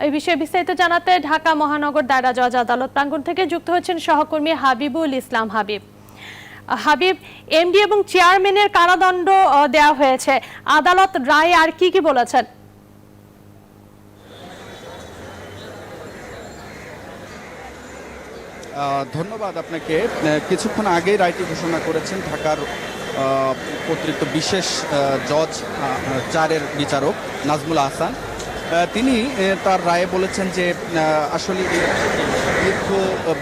এই বিষয়ে বিস্তারিত জানাতে ঢাকা মহানগর দায়রা জজ আদালত প্রাঙ্গণ থেকে যুক্ত হচ্ছেন সহকর্মী হাবিবুল ইসলাম। হাবিব, এমডি এবং চেয়ারম্যানের কারাদণ্ড দেওয়া হয়েছে, আদালত রায়ে আর কি বলেছেন? ধন্যবাদ আপনাকে। কিছুক্ষণ আগেই রায়টি ঘোষণা করেছেন ঢাকার অতিরিক্ত বিশেষ জজ 4-এর বিচারক নাজমুল আহসান। তিনি তার রায়ে বলেছেন যে আসলে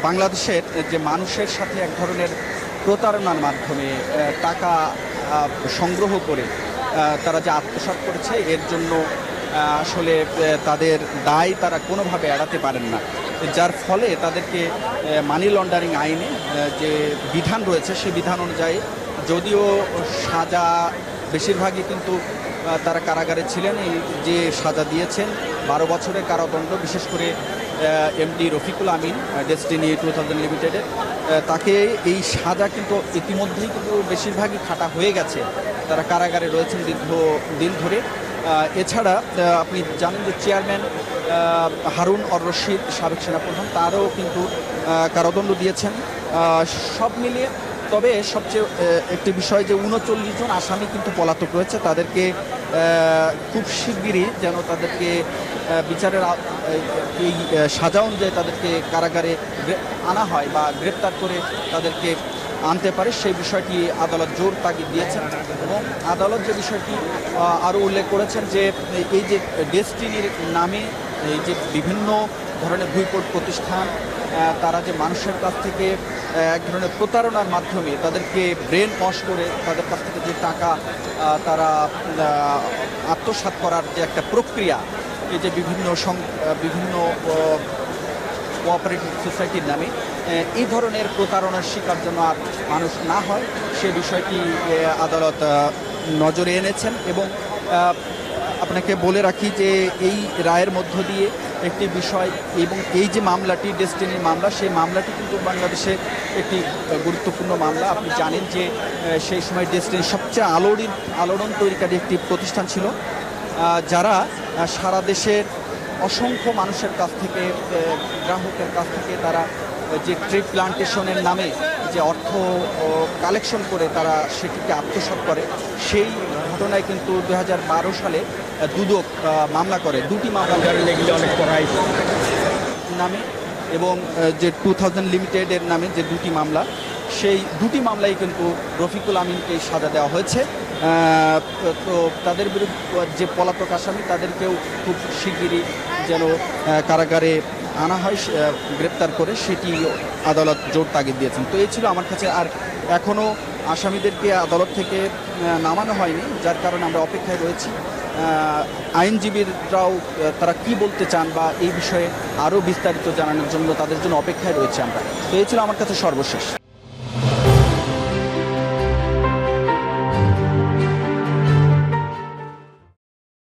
বাংলাদেশের যে মানুষের সাথে এক ধরনের প্রতারণার মাধ্যমে টাকা সংগ্রহ করে তারা যে আত্মসাৎ করেছে, এর জন্য আসলে তাদের দায় তারা কোনোভাবে এড়াতে পারেন না, যার ফলে তাদেরকে মানি লন্ডারিং আইনে যে বিধান রয়েছে সেই বিধান অনুযায়ী যদিও সাজা বেশিরভাগই কিন্তু তারা কারাগারে ছিলেন, এই যে সাজা দিয়েছেন 12 বছরের কারাদণ্ড, বিশেষ করে এমডি রফিকুল আমিন ডেস্টিনি 2000 লিমিটেডের, তাকে এই সাজা কিন্তু ইতিমধ্যেই কিন্তু বেশিরভাগই খাটা হয়ে গেছে, তারা কারাগারে রয়েছেন দীর্ঘদিন ধরে। এছাড়া আপনি জানেন যে চেয়ারম্যান হারুন অর রশিদ সাবেক সেনাপ্রধান, তারও কিন্তু কারাদণ্ড দিয়েছেন। সব মিলিয়ে তবে সবচেয়ে একটি বিষয় যে 39 জন আসামি কিন্তু পলাতক রয়েছে, তাদেরকে খুব শিগগিরই যেন তাদেরকে বিচারের এই সাজা অনুযায়ী তাদেরকে কারাগারে আনা হয় বা গ্রেপ্তার করে তাদেরকে আনতে পারে, সেই বিষয়টি আদালত জোর তাগিদ দিয়েছেন। এবং আদালত যে বিষয়টি আরও উল্লেখ করেছেন যে এই যে ডেস্টিনির নামে এই যে বিভিন্ন ধরনের ভুইপোট প্রতিষ্ঠান, তারা যে মানুষের কাছ থেকে এক ধরনের প্রতারণার মাধ্যমে তাদেরকে ব্রেন ওয়াশ করে তাদের কাছ থেকে যে টাকা তারা আত্মসাৎ করার যে একটা প্রক্রিয়া, এই যে বিভিন্ন কোঅপারেটিভ সোসাইটির নামে এই ধরনের প্রতারণার শিকার যেন আর মানুষ না হয়, সে বিষয়টি আদালত নজরে এনেছেন। এবং আপনাকে বলে রাখি যে এই রায়ের মধ্য দিয়ে একটি বিষয়, এবং এই যে মামলাটি ডেস্টিনির মামলা, সেই মামলাটি কিন্তু বাংলাদেশে একটি গুরুত্বপূর্ণ মামলা। আপনি জানেন যে সেই সময় ডেস্টিনির সবচেয়ে আলোড়ন তৈরিকারী একটি প্রতিষ্ঠান ছিল, যারা সারা দেশের অসংখ্য মানুষের কাছ থেকে, গ্রাহকের কাছ থেকে তারা যে ট্রি প্লান্টেশনের নামে যে অর্থ কালেকশন করে তারা সেটিকে আত্মসাৎ করে, সেই ঘটনায় কিন্তু 2012 সালে দুদক মামলা করে, দুটি মামলা নামে এবং যে 2000 লিমিটেডের নামে যে দুটি মামলা, সেই দুটি মামলায় কিন্তু রফিকুল আমিনকে সাজা দেওয়া হয়েছে। তো তাদের বিরুদ্ধে যে পলাতক আসামি, তাদেরকেও খুব শিগগিরই যেন কারাগারে আনা হয় গ্রেপ্তার করে, সেটি আদালত জোর তাগিদ দিয়েছেন। তো এই ছিল আমার কাছে। আর এখনও আসামিদেরকে আদালত থেকে নামানো হয়নি, যার কারণে আমরা অপেক্ষায় রয়েছি আইনজীবীরাও তারা কি বলতে চান বা এই বিষয়ে আরও বিস্তারিত জানানোর জন্য তাদের জন্য অপেক্ষায় রয়েছে আমরা। তো এই ছিল আমার কাছে সর্বশেষ।